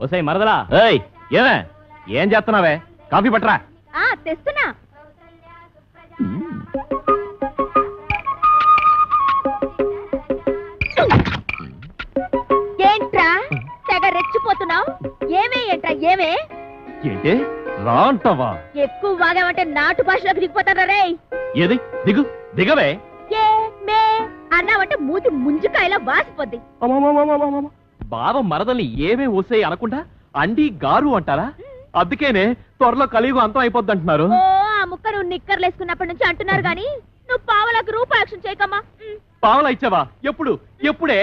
ఓసై మరదలా ఏమే ఏం చేస్తున్నావే కాఫీ పట్టరా తెస్తున్నా ఏంట్రా తెగ రెచ్చిపోతున్నావు ఏమే ఏంట్రా ఏమే ఏంటి రా అంటావా ఎక్కువ వాగామంటే నాటు భాషలోకి దిగిపోతారా రే ఏది దిగు దిగవే ఏ మే అన్నావంటే మూతి ముంజుకాయలా వాసిపోద్ది బావ మరదల్ని ఏమే ఓసే అనకుండా అండి గారు అంటారా అందుకేనే త్వరలో కలియుగం అంతం అయిపోద్ది అంటున్నారు ఓ ఆ ముక్క నువ్వు నిక్కర్లు వేసుకున్నప్పటి నుంచి అంటున్నారు గాని నువ్వు పావలకు రూపాయక్షం చేయకమ్మా పావలా ఇచ్చావా ఎప్పుడు ఎప్పుడే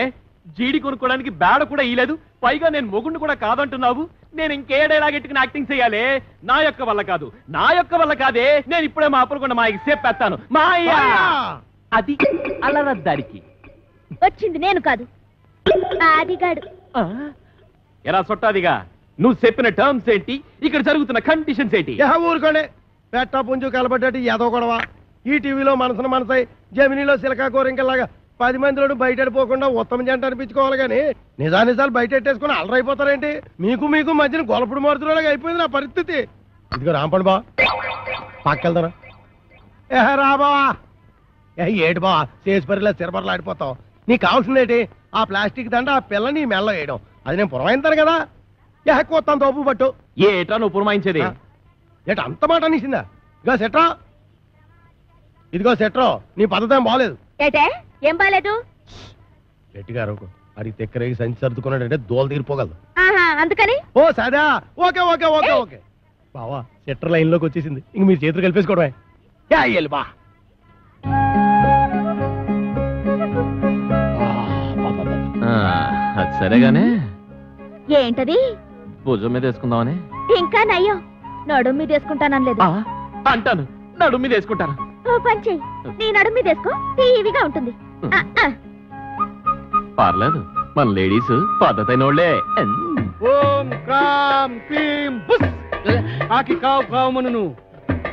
జీడి కొనుక్కోవడానికి బేడ కూడా ఇయ్యలేదు పైగా నేను మొగుండు కూడా కాదంటున్నావు నేను ఇంకేడేలాగెట్టుకుని యాక్టింగ్ చేయాలి నా యొక్క వల్ల కాదు నా యొక్క వల్ల కాదే నేను ఇప్పుడే మా అప్పుడుకుండా మా చెప్పేస్తాను మా అది అలరద్దారికి వచ్చింది నేను కాదు ఆదిగాడు ఎలా సొట్టాదిగా నువ్వు చెప్పిన టర్మ్స్ ఏంటి ఇక్కడ జరుగుతున్న కండిషన్స్ ఏంటి ఊరుకోండి పెట్ట పుంజు కలబడ్డట్టు ఏదో గొడవ ఈ టీవీలో మనసును మనసై జమినీలో సిలకా కోరింకలాగా 10 మందిలో బయటపోకుండా ఉత్తమ జంట అనిపించుకోవాలి కానీ నిజాలు బయటెట్టేసుకుని అలరైపోతారేంటి మీకు మీకు మధ్యన గొలపుడు మారుతులాగా అయిపోయింది నా పరిస్థితి ఇదిగో రాంపండి బా పక్కెళ్తారా రా బావా ఏటి బావా చేసి పరిలా సిరబరలాడిపోతావు నీకు కావాల్సిందేంటి ఆ ప్లాస్టిక్ దండ ఆ పిల్ల నీ మెల్ల వేయడం అది నేను పురమాయిస్తాను కదా కొత్త తోపు పట్టు ఏటా నువ్వు పురమాయించేది ఏట అంత మాట అనేసిందా ఇదిగో సెట్రా ఇదిగో సెట్రో నీ పద్ధతి ఏం బాగలేదు ఏటే ఏం బాలేదు గట్టిగా అరకు అడిగి తెక్కరేగి సంచి సర్దుకున్నాడంటే దోలు తీరిపోగలదు అందుకని ఓ సదా ఓకే ఓకే ఓకే ఓకే బావా సెట్టర్ లైన్ లోకి వచ్చేసింది ఇంక మీరు చేతులు కలిపేసుకోవడమే బా అది సరేగానే ఏంటది భుజం మీద వేసుకుందామని ఇంకా నయ్యో నడుము మీద వేసుకుంటానలేదు అంటాను నడుము మీద వేసుకుంటాను ఓ పని చెయ్యి నీ నడుము మీద వేసుకో టీవీగా ఉంటుంది పర్లేదు మన లేడీస్ పద్ధతైన వాళ్ళే ఓం క్రాం క్రీం బుస్ ఆకి కావు కావుమనును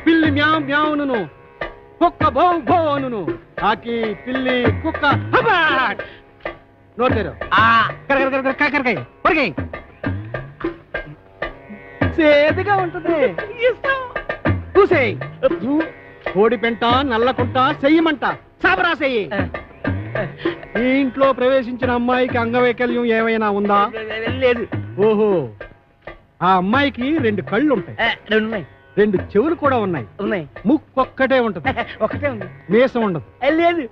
పిల్లి మ్యావ్ మ్యావును కుక్క భౌ భౌ అనును ఆకి పిల్లి కుక్క హబాట్ నోటేరు సేదుగా ఉంటుంది చూసేయ్ కోడి పెంట నల్లకుంట చెయ్యమంట సాబరా చెయ్యి ఈ ఇంట్లో ప్రవేశించిన అమ్మాయికి అంగవైకల్యం ఏమైనా ఉందా లేదు ఓహో ఆ అమ్మాయికి 2 కళ్ళు ఉంటాయి 2 చెవులు కూడా ఉన్నాయి ముక్కొక్కటే ఉంటది ఒకటే ఉంది మీసం ఉండదు లేదు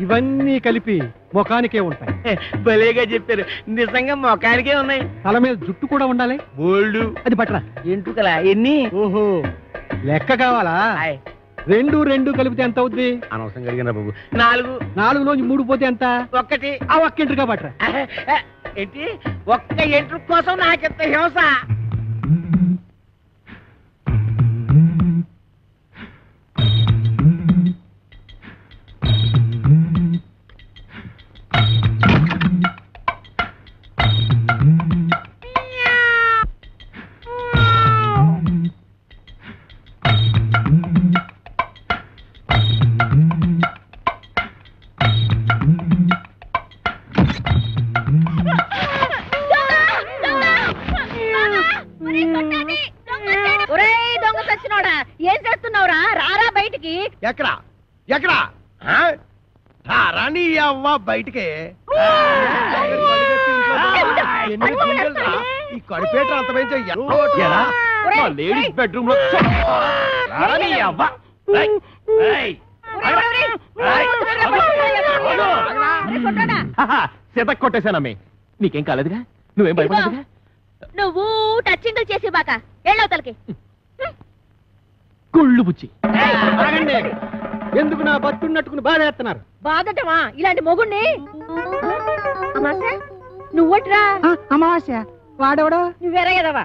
ఇవన్నీ కలిపి ముఖానికే ఉంటాయి భలేగా చెప్పారు నిజంగా ముఖానికే ఉన్నాయి తల మీద జుట్టు కూడా ఉండాలి బోల్డ్ అది పట్టరా ఎంటుకలా ఎన్ని ఓహో లెక్క కావాలా 2 కలిపితే ఎంత అవుద్ది అనవసరం కలిగిన బాబు 4 నుంచి 3 పోతే ఎంత 1 ఆ ఒక్క ఎంట్రుగా పట్టరా ఏంటి ఒక్క ఎంట్రు కోసం నాకెంత హింస ఏం చేస్తున్నావురా రారా బయటికి ఎక్కడా ఎక్కడా రాని అవ్వ బయటికి ఈ కడిపేట అంత లేడీస్ బెడ్రూమ్ లో సిత కొట్టేశానమ్మే నీకేం కాలేదుగా నువ్వేం భయపడదుగా నువ్వు టచ్చింగ్ చేసి బాక ఎళ్ళవతలకి కుళ్ళు బుచ్చి ఎందుకు నా బతున్నట్టుకుని బాధేస్తున్నారు బాధటమా ఇలాంటి మొగుణ్ణి నువ్వట్రా అమావాస్య వాడెవడో నువ్వేరా ఎదవా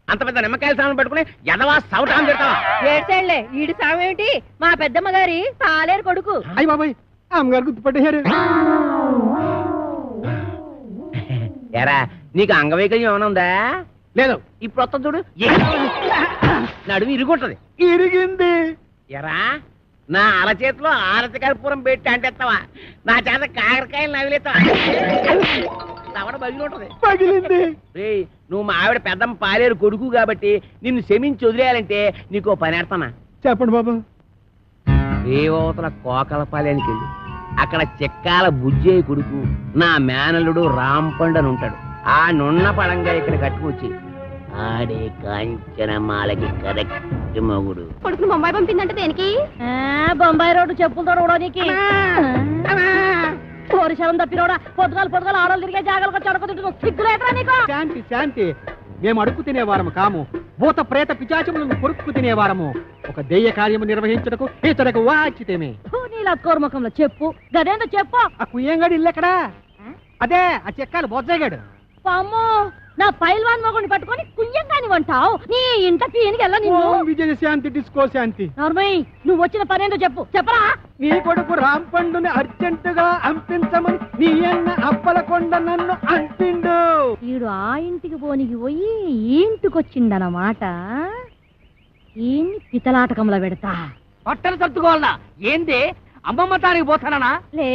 అంత పెద్ద నిమ్మకాయల సామాన్ పట్టుకుని ఎదవా సౌటాన్ని తిడతావా ఏడ్చేళ్లే ఈడి సామేమిటి మా పెద్దమ్మ గారి పాలేరు కొడుకు అయ్యి బాబాయ్ అమ్మగారు గుర్తుపట్టేశారు ఎరా నీకు అంగవైకల్యం ఏమైనా ఉందా లేదు ఇప్పుడు వస్తా చూడు నడుము ఇరుగుంటది ఇరిగింది ఎరా నా అరచేతిలో ఆరతి కర్పూరం పెట్టి అంటేస్తావా? నా చేత కాకరకాయలు నవిలేస్తావా? తవడ బగిలి ఉంటది. పగిలింది. రేయ్, నువ్వు మా ఆవిడ పెద్దమ్మ పాలేరు కొడుకు కాబట్టి నిన్ను క్షమించి వదిలేయాలంటే నీకు పని ఎడతానా? చెప్పండి బాబు. రేవతల కోకలపాలెనికి వెళ్ళి అక్కడ చెక్కాల బుజ్జయ్య కొడుకు నా మేనల్లుడు రాంపండు అని ఉంటాడు. ఆ నున్న పడంగా ఇక్కడ కట్టుకొచ్చి ఆడే కాంచనమాలకి కరెక్ట్ మొగుడు. కొడుకుని బొంబాయి పంపిందంటే దేనికి? బొంబాయి రోడ్డు చెప్పులతో రోడానికి. పోరిశలం తప్పినోడా, పొద్దుగాలు ఆడలు తిరిగే జాగాలకు వచ్చి అడుగుతుంటు సిగ్గులేట్రా నీకు? శాంతి శాంతి, మేము అడుక్కు తినేవారము కాము, భూత ప్రేత పిచాచములను కొరుక్కు తినేవారము. ఒక దెయ్య కార్యము నిర్వహించుటకు ఇతరకు వాచితేమే. నీలా కోర్ముఖంలో చెప్పు, గదేందో చెప్పు. ఆ కుయ్యంగాడు ఇల్లు ఎక్కడా? అదే ఆ చెక్కాలు బొజ్జగాడు. అమ్మో, నా పైల్వాన్ మొగుడిని పట్టుకొని కుయ్యంగాని వంటావు. నీ ఇంట పీనికి వెళ్ళ నిన్ను. విజయ శాంతి డిస్కో శాంతి. నార్మయ్య, నువ్వు వచ్చిన పనేందో చెప్పు, చెప్పరా? నీ కొడుకు రాంపండుని అర్జెంటుగా అంపించమని నీ అన్న అప్పలకొండ నన్ను అంపిండు. వీడు ఆ ఇంటికి పోనికి పోయి ఈ ఇంటికి వచ్చిందన్నమాట. ఈయన్ని పితలాటకంలో పెడతా. బట్టలు సర్దుకోవాలనా? ఏంది అమ్మమ్మ తానికి పోతానా? లే,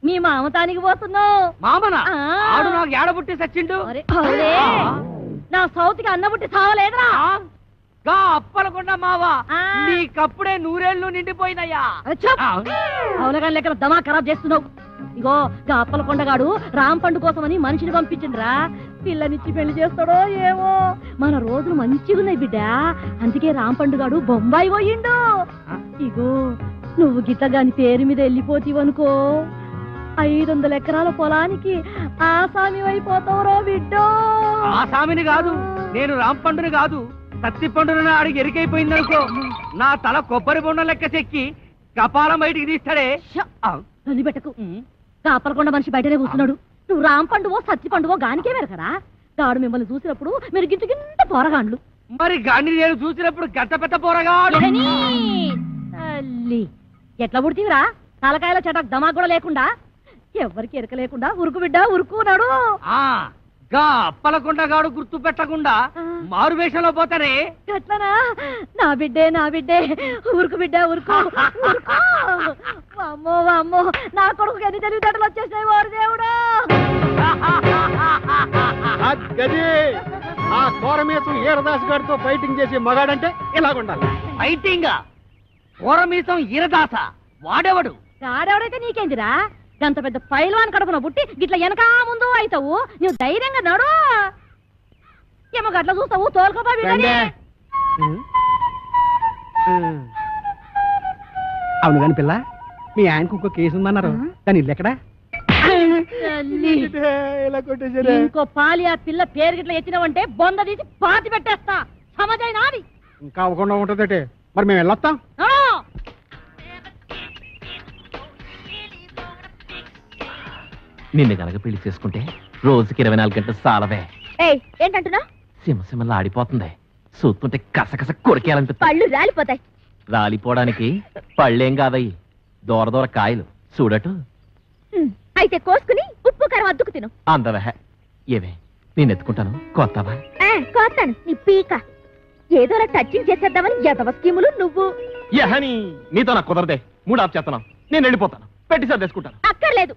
మీ మామతానికి పోతున్నావు. మామనా? ఆ. ఆడు నాకు ఏడబుట్టి సచ్చిండు. అరే, అవునే. నా సౌతికి అన్నబుట్టి సావలేదురా. అప్పలకుండా మావా, ఆ. నీకప్పుడే నూరేళ్లు నిండిపోయినయ్యా. అవునగా లెక్కన దమా ఖరాబ్ చేస్తున్నావు. ఇగో గా అప్పల కొండగాడు రాంపండు కోసమని మనిషిని పంపించిండ్రా. పిల్లనిచ్చి పెళ్లి చేస్తాడో ఏమో. మన రోజులు మంచిగున్నాయి బిడ్డ, అందుకే రాంపండుగాడు బొంబాయి పోయిండు. ఇగో నువ్వు గిట్టగాని పేరు మీద వెళ్ళిపోతీవనుకో, 500 ఎకరాల పొలానికి ఆసామి అయిపోతావురో బిడ్డో. ఆ సామిని కాదు, నేను రాంపండుని కాదు, సత్తిపండుని ఆడికి ఎరికైపోయిందనుకో, నా తల కొబ్బరి బొండ లెక్క చెక్కి కపాలం బయటికి తీస్తాడే. పెట్టకు. కాపలకొండ మనిషి బయటనే కూర్చున్నాడు. నువ్వు రాంపండువో సత్తి పండువో గానికే వెరకరా? గాడు మిమ్మల్ని చూసినప్పుడు మీరు గింత గింత పోరగాండ్లు. మరి గాని నేను చూసినప్పుడు గంట పెద్ద పోరగా తల్లి ఎట్లా పుడితీవిరా? తలకాయల చటక్ దమా కూడా లేకుండా, ఎవరికి ఎరక లేకుండా ఉరుకు బిడ్డ ఉరుకున్నాడు. గా అప్పలకొండగాడు గుర్తు పెట్టకుండా మారు వేషంలో పోతానే. ఎట్లనా? నా బిడ్డే నా బిడ్డే, ఉరుకు బిడ్డ ఉరుకు ఉరుకు. అమ్మో అమ్మో, నా కొడుకు ఎన్ని తెలివితేటలు వచ్చేసినాయి వారు దేవుడు. ఆ కోరమేసం ఈరదాస్ గారితో ఫైటింగ్ చేసి మగాడంటే ఇలాగుండాలి. ఫైటింగ్ కోరమీసం ఈరదాస వాడేవాడు? ఆడెవడైతే నీకేందిరా? గంత పెద్ద పైల్వాన్ కడుపున పుట్టి గిట్ల వెనకా ముందు అవుతావు. నువ్వు ధైర్యంగా నడు. ఏమో గట్ల చూస్తావు, తోలుకోపా. అవును కాని పిల్ల, మీ ఆయనకు ఇంకో కేసు ఉందన్నారు, దాని ఇల్లు ఎక్కడా? ఇంకో పాలి ఆ పిల్ల పేరు గిట్ల ఎత్తినవంటే బొంద తీసి పాతి పెట్టేస్తా. సమజైనా అది ఇంకా అవ్వకుండా ఉంటుందటే. మరి మేము వెళ్ళొస్తాం. నిన్ను గనక పెళ్లి చేసుకుంటే రోజుకి 24 గంటలు సాలవే. ఏంటంటున్నా? సింహసింహలా ఆడిపోతుంది. చూస్తుంటే కసకస కొరికేయాలనిపిస్తుంది. పళ్ళు రాలిపోతాయి. రాలిపోవడానికి పళ్ళేం కాదయ్యి, దూర దూర కాయలు చూడటు. అయితే కోసుకుని ఉప్పు కారం అద్దుకు తిను. అందవే ఏవే, నేను ఎత్తుకుంటాను. కొత్తవా? కోస్తాను నీ పీక. ఏదోలా టచింగ్ చేసేద్దామని ఎదవ స్కీములు నువ్వు. యహని నీతో నాకు కుదరదే. 3 ఆఫ్ చేస్తున్నావు. నేను వెళ్ళిపోతాను. పెట్టి సర్దేసుకుంటాను. అక్కర్లేదు,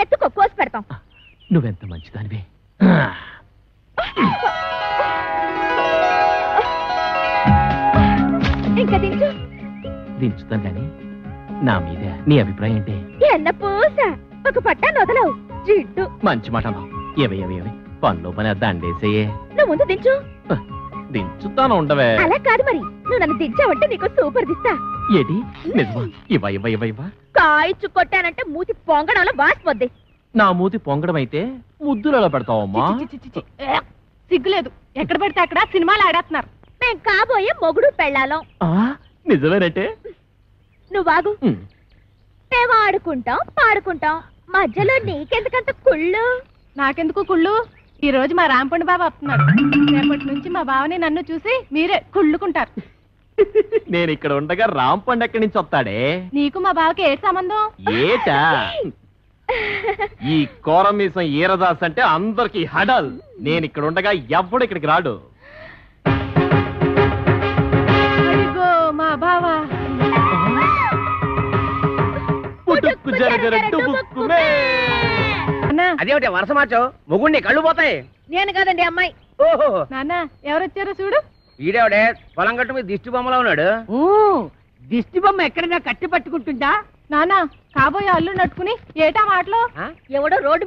ఎత్తుకో, కోసి పెడతాం. నువ్వెంత మంచిదానివే. ఇంకా దించు. దించుతాను కానీ నా మీద నీ అభిప్రాయం ఏంటి? ఎన్న పూస ఒక పట్టా నొదలవు జిడ్డు. మంచి మాట అన్నావు. ఏవే పనిలో పని దండేసేయే. నువ్వు ముందు దించు. దించుతాను ఉండవే. అలా కాదు మరి, నువ్వు నన్ను దించావంటే నీకు సూపర్ దిస్తా. ఏటి నిజమా? ఇవ్వ కాయిచ్చు కొట్టానంటే మూతి పొంగడంలో బాసిపోద్ది. నా మూతి పొంగడం అయితే ముద్దులలో పెడతావమ్మా. సిగ్గులేదు, ఎక్కడ పెడితే అక్కడ సినిమాలు ఆడేస్తున్నారు. మేం కాబోయే మొగుడు పెళ్ళాలం. నిజమేనంటే నువ్వాగు. మేము ఆడుకుంటాం పాడుకుంటాం, మధ్యలో నీకెందుకంత కుళ్ళు? నాకెందుకు కుళ్ళు? ఈ రోజు మా రాంపండు బాబు వస్తున్నాడు. రేపటి నుంచి మా బావని నన్ను చూసి మీరే కుళ్ళుకుంటారు. నేను ఇక్కడ ఉండగా రాంపండు ఎక్కడి నుంచి వస్తాడే? నీకు మా బావకి ఏ సంబంధం? ఏటా ఈ కోరమీసం ఈరదాస్ అంటే అందరికి హడల్. నేను ఇక్కడ ఉండగా ఎవ్వడు ఇక్కడికి రాడు. అడిగో మా బావ. జర జర డుబుక్కుమే. నాన్న అదేమిటి వరుస మార్చావు మొగుడిని కళ్ళు పోతాయి. నేను కాదండి అమ్మాయి. ఓహో నాన్న ఎవరొచ్చారో చూడు. వీడేవాడే పొలం గట్టు మీద దిష్టి బొమ్మలా ఉన్నాడు. దిష్టి బొమ్మ ఎక్కడైనా కట్టి పట్టుకుంటుందా? నాన్న కాబోయే అల్లు నట్టుకుని ఏటా మాటలు. ఎవడో రోడ్డు